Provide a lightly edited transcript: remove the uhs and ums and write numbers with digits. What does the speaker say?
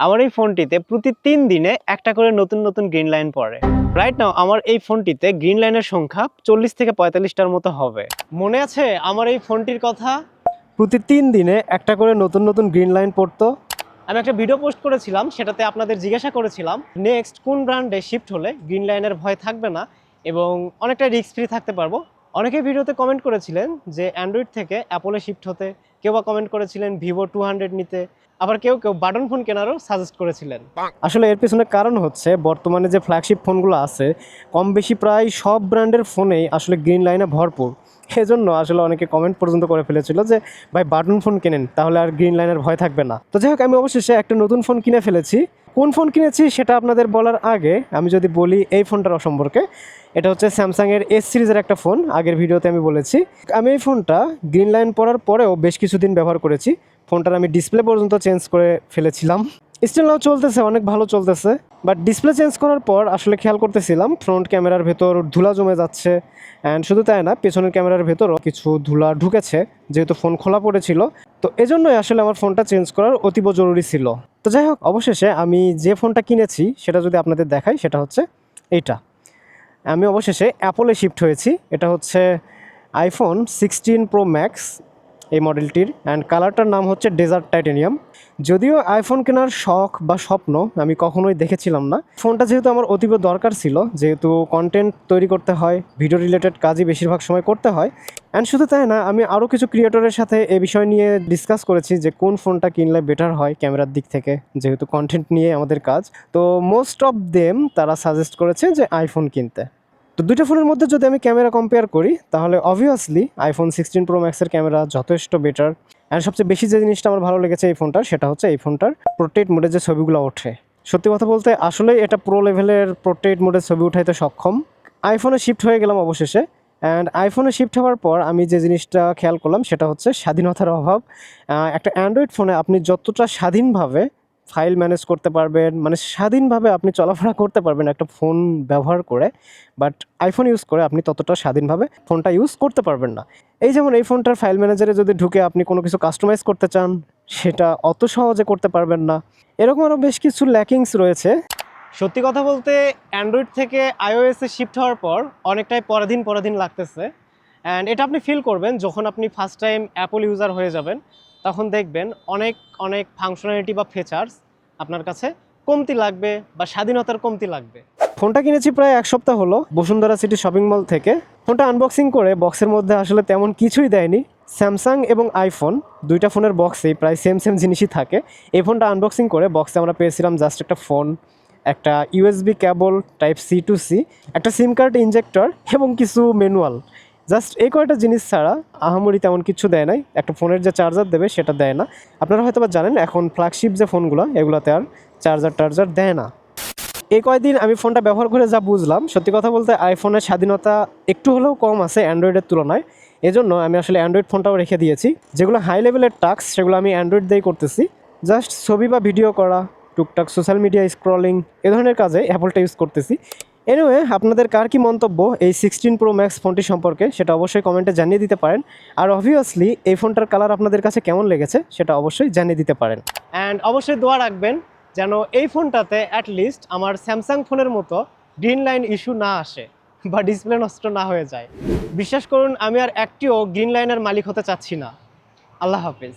আমার এই ফোনটিতে প্রতি 3 দিনে একটা করে নতুন নতুন গ্রিন লাইন পড়ে। রাইট নাও আমার এই ফোনটিতে গ্রিন লাইনের সংখ্যা 40 থেকে 45টার মতো হবে। মনে আছে আমার এই ফোনটির কথা? প্রতি 3 দিনে একটা করে নতুন নতুন গ্রিন লাইন পড়তো। আমি একটা ভিডিও পোস্ট করেছিলাম, সেটাতে আপনাদের জিজ্ঞাসা করেছিলাম নেক্সট কোন ব্র্যান্ডে শিফট হলে গ্রিন লাইনের ভয় থাকবে না এবং অনেকটা রিস্ক ফ্রি থাকতে পারবো। অনেকে ভিডিওতে কমেন্ট করেছিলেন যে অ্যান্ড্রয়েড থেকে অ্যাপলে শিফট হতে, কেউ বা কমেন্ট করেছিলেন ভিভো 200 নিতে, আবার কেউ কেউ বাটন ফোন কেনারও সাজেস্ট করেছিলেন। আসলে এর পেছনে কারণ হচ্ছে বর্তমানে যে ফ্ল্যাগশিপ ফোনগুলো আছে কম বেশি প্রায় সব ব্র্যান্ডের ফোনেই আসলে গ্রিন লাইনে ভরপুর। সেজন্য আসলে অনেকে কমেন্ট পর্যন্ত করে ফেলেছিল যে ভাই বাটন ফোন কেনেন, তাহলে আর গ্রিন লাইনের ভয় থাকবে না। তো যাই হোক, আমি অবশেষে একটা নতুন ফোন কিনে ফেলেছি। কোন ফোন কিনেছি সেটা আপনাদের বলার আগে আমি যদি বলি এই ফোনটার সম্পর্কে। এটা হচ্ছে স্যামসাংয়ের এস সিরিজের একটা ফোন, আগের ভিডিওতে আমি বলেছি। আমি এই ফোনটা গ্রিন লাইন পড়ার পরেও বেশ কিছুদিন ব্যবহার করেছি। ফোনটার আমি ডিসপ্লে পর্যন্ত চেঞ্জ করে ফেলেছিলাম। স্টিল নাও চলতেছে, অনেক ভালো চলতেছে। বাট ডিসপ্লে চেঞ্জ করার পর আসলে খেয়াল করতেছিলাম ফ্রন্ট ক্যামেরার ভেতর ধুলা জমে যাচ্ছে, অ্যান্ড শুধু তাই না, পেছনের ক্যামেরার ভেতরও কিছু ধুলা ঢুকেছে, যেহেতু ফোন খোলা পড়েছিল। তো এজন্যই আসলে আমার ফোনটা চেঞ্জ করার অতীব জরুরি ছিল। তো যাই হোক, অবশেষে আমি যে ফোনটা কিনেছি সেটা যদি আপনাদের দেখাই, সেটা হচ্ছে এইটা। আমি অবশেষে অ্যাপলে শিফট হয়েছি। এটা হচ্ছে আইফোন 16 প্রো ম্যাক্স এই মডেলটির, অ্যান্ড কালারটার নাম হচ্ছে ডেজার্ট টাইটেনিয়াম। যদিও আইফোন কেনার শখ বা স্বপ্ন আমি কখনোই দেখেছিলাম না, ফোনটা যেহেতু আমার অতীব দরকার ছিল, যেহেতু কন্টেন্ট তৈরি করতে হয়, ভিডিও রিলেটেড কাজই বেশিরভাগ সময় করতে হয়। অ্যান্ড শুধু তাই না, আমি আরও কিছু ক্রিয়েটরের সাথে এ বিষয় নিয়ে ডিসকাস করেছি যে কোন ফোনটা কিনলে বেটার হয় ক্যামেরার দিক থেকে, যেহেতু কন্টেন্ট নিয়ে আমাদের কাজ। তো মোস্ট অফ দেম তারা সাজেস্ট করেছে যে আইফোন কিনতে। তো দুইটা ফোনের মধ্যে যদি আমি ক্যামেরা কম্পেয়ার করি, তাহলে অবভিয়াসলি আইফোন 16 প্রো ম্যাক্সের ক্যামেরা যথেষ্ট বেটার। অ্যান্ড সবচেয়ে বেশি যে জিনিসটা আমার ভালো লেগেছে এই ফোনটার, সেটা হচ্ছে এই ফোনটার পোর্ট্রেট মোডে যে ছবিগুলো ওঠে। সত্যি কথা বলতে আসলেই এটা প্রো লেভেলের পোর্ট্রেট মোডে ছবি উঠাইতে সক্ষম। আইফোনে শিফট হয়ে গেলাম অবশেষে। অ্যান্ড আইফোনে শিফট হওয়ার পর আমি যে জিনিসটা খেয়াল করলাম সেটা হচ্ছে স্বাধীনতার অভাব। একটা অ্যান্ড্রয়েড ফোনে আপনি যতটা স্বাধীনভাবে ফাইল ম্যানেজ করতে পারবেন, মানে স্বাধীনভাবে আপনি চলাফেরা করতে পারবেন একটা ফোন ব্যবহার করে, বাট আইফোন ইউজ করে আপনি ততটা স্বাধীনভাবে ফোনটা ইউজ করতে পারবেন না। এই যেমন এই ফোনটার ফাইল ম্যানেজারে যদি ঢুকে আপনি কোনো কিছু কাস্টমাইজ করতে চান, সেটা অত সহজে করতে পারবেন না। এরকম আরও বেশ কিছু ল্যাকিংস রয়েছে। সত্যি কথা বলতে অ্যান্ড্রয়েড থেকে iOS-এ শিফট হওয়ার পর অনেকটাই পরাধীন লাগতেছে। অ্যান্ড এটা আপনি ফিল করবেন যখন আপনি ফার্স্ট টাইম অ্যাপল ইউজার হয়ে যাবেন, তখন দেখবেন অনেক অনেক ফাংশনালিটি বা ফিচার্স আপনার কাছে কমতি লাগবে বা স্বাধীনতার কমতি লাগবে। ফোনটা কিনেছি প্রায় 1 সপ্তাহ হলো বসুন্ধরা সিটি শপিং মল থেকে। ফোনটা আনবক্সিং করে বক্সের মধ্যে আসলে তেমন কিছুই দেয়নি। স্যামসাং এবং আইফোন দুইটা ফোনের বক্সেই প্রায় সেম জিনিসই থাকে। এই ফোনটা আনবক্সিং করে বক্সে আমরা পেয়েছিলাম জাস্ট একটা ফোন, একটা USB cable type C to C, একটা সিম কার্ড ইনজেক্টর এবং কিছু ম্যানুয়াল। জাস্ট এই কয়টা জিনিস ছাড়া আহামরি তেমন কিছু দেয় নাই। একটা ফোনের যে চার্জার দেবে সেটা দেয় না। আপনারা হয়তো বা জানেন এখন ফ্ল্যাগশিপ যে ফোনগুলো, এগুলোতে আর চার্জার দেয় না। এই কয়দিন আমি ফোনটা ব্যবহার করে যা বুঝলাম, সত্যি কথা বলতে আইফোনের স্বাধীনতা একটু হলেও কম আছে অ্যান্ড্রয়েডের তুলনায়। এজন্য আমি আসলে অ্যান্ড্রয়েড ফোনটাও রেখে দিয়েছি। যেগুলো হাই লেভেলের টাস্ক সেগুলো আমি অ্যান্ড্রয়েড দিয়েই করতেছি। জাস্ট ছবি বা ভিডিও করা, টুকটাক সোশ্যাল মিডিয়া স্ক্রলিং, এ ধরনের কাজে অ্যাপলটা ইউজ করতেছি। এনিওয়ে, আপনাদের কার কি মন্তব্য এই 16 প্রো ম্যাক্স ফোনটি সম্পর্কে সেটা অবশ্যই কমেন্টে জানিয়ে দিতে পারেন। আর অবভিয়াসলি এই ফোনটার কালার আপনাদের কাছে কেমন লেগেছে সেটা অবশ্যই জানিয়ে দিতে পারেন। অ্যান্ড অবশ্যই দোয়া রাখবেন যেন এই ফোনটাতে অ্যাটলিস্ট আমার স্যামসাং ফোনের মতো গ্রিন লাইন ইস্যু না আসে বা ডিসপ্লে নষ্ট না হয়ে যায়। বিশ্বাস করুন, আমি আর একটিও গ্রিন লাইনের মালিক হতে চাচ্ছি না। আল্লাহ হাফেজ।